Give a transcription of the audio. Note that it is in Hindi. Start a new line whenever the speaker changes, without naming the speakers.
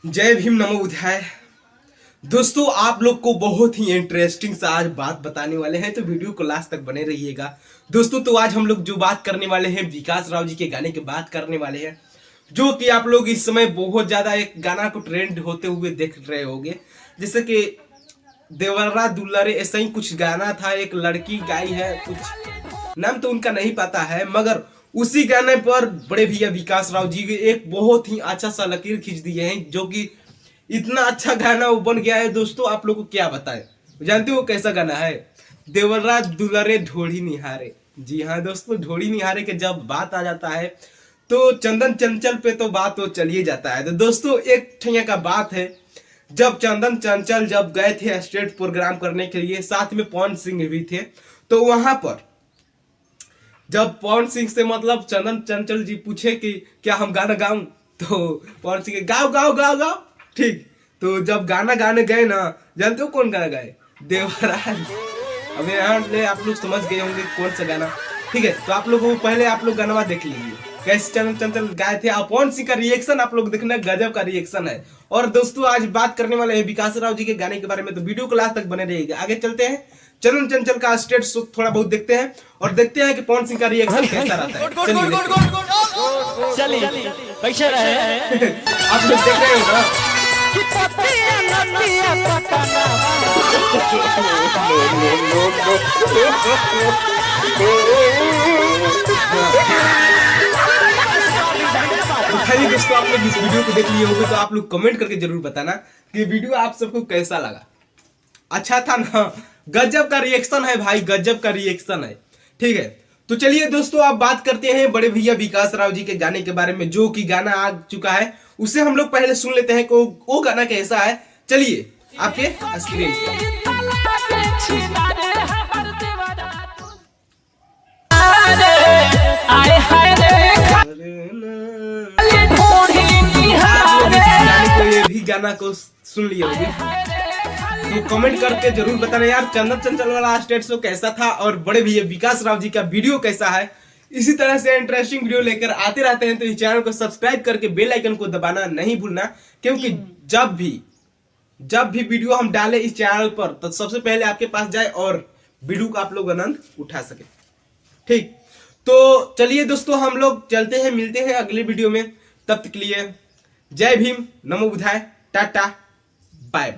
जय भीम नमो बुद्धाय। दोस्तों आप लोग को बहुत ही इंटरेस्टिंग सा आज बात बताने वाले हैं, तो वीडियो को लास्ट तक बने रहिएगा। दोस्तों तो आज हम लोग जो बात करने वाले हैं विकास राव जी के गाने की बात करने वाले हैं, जो कि आप लोग इस समय बहुत ज्यादा एक गाना को ट्रेंड होते हुए देख रहे होंगे। जैसे कि देवरा दुल्हरे ऐसा ही कुछ गाना था, एक लड़की गाई है, कुछ नाम तो उनका नहीं पता है, मगर उसी गाने पर बड़े भैया विकास राव जी एक बहुत ही अच्छा सा लकीर खींच दिए हैं, जो कि इतना अच्छा गाना वो बन गया है। दोस्तों आप लोग को क्या बताएं, जानते हो कैसा गाना है? देवरा दुल्हरे ढोड़ी निहारे। जी हाँ दोस्तों, ढोड़ी निहारे के जब बात आ जाता है तो चंदन चंचल पे तो बात तो चलिए जाता है। तो दोस्तों एक ठैया का बात है, जब चंदन चंचल जब गए थे स्टेट प्रोग्राम करने के लिए, साथ में पवन सिंह भी थे, तो वहां पर जब पवन सिंह से मतलब चंदन चंचल जी पूछे कि क्या हम गाना गाऊं, तो पवन सिंह गाओ गाओ गाओ गाओ, ठीक। तो जब गाना गाने गए ना, जानते हो कौन गाना गाए? देवराज। अब यहाँ ले आप लोग समझ गए होंगे कौन सा गाना, ठीक है। तो आप लोगों को पहले आप लोग गाना देख लीजिए कैसे चंदन चंचल गाए थे, और पवन सिंह का रिएक्शन आप लोग देखना, गजब का रिएक्शन है। और दोस्तों आज बात करने वाले हैं विकास राव जी के गाने के बारे में, तो वीडियो को लास्ट तक बने रहिएगा। आगे चलते हैं, चंदन चंचल का स्टेट शो थोड़ा बहुत देखते हैं और देखते हैं कि पवन सिंह का रिएक्शन कैसा रहता है।
चलिए कैसे रहे
आप लोग देख रहे हो ना? खाली दोस्तों आप लोग इस वीडियो को देख लिए होंगे, तो आप लोग कमेंट करके जरूर बताना कि वीडियो आप सबको कैसा लगा। अच्छा था ना? गजब का रिएक्शन है भाई, गजब का रिएक्शन है, ठीक है। तो चलिए दोस्तों आप बात करते हैं बड़े भैया विकास राव जी के गाने के बारे में, जो कि गाना आ चुका है, उसे हम लोग पहले सुन लेते हैं कि वो गाना कैसा है। चलिए आपके स्क्रीन पे ये भी गाना को सुन लिए होंगे, तो कमेंट करके जरूर बताना यार चंदन चंचल वाला स्टेट शो कैसा था और बड़े भैया विकास राव जी का वीडियो कैसा है। इसी तरह से इंटरेस्टिंग वीडियो लेकर आते रहते हैं, तो इस चैनल को सब्सक्राइब करके बेल आइकन को दबाना नहीं भूलना, क्योंकि जब भी वीडियो हम डालें इस चैनल पर तो सबसे पहले आपके पास जाए और वीडियो का आप लोग आनंद उठा सके, ठीक। तो चलिए दोस्तों हम लोग चलते हैं, मिलते हैं अगले वीडियो में। तब तक के लिए जय भीम, नमो बुद्धाय, टाटा, बाय बाय।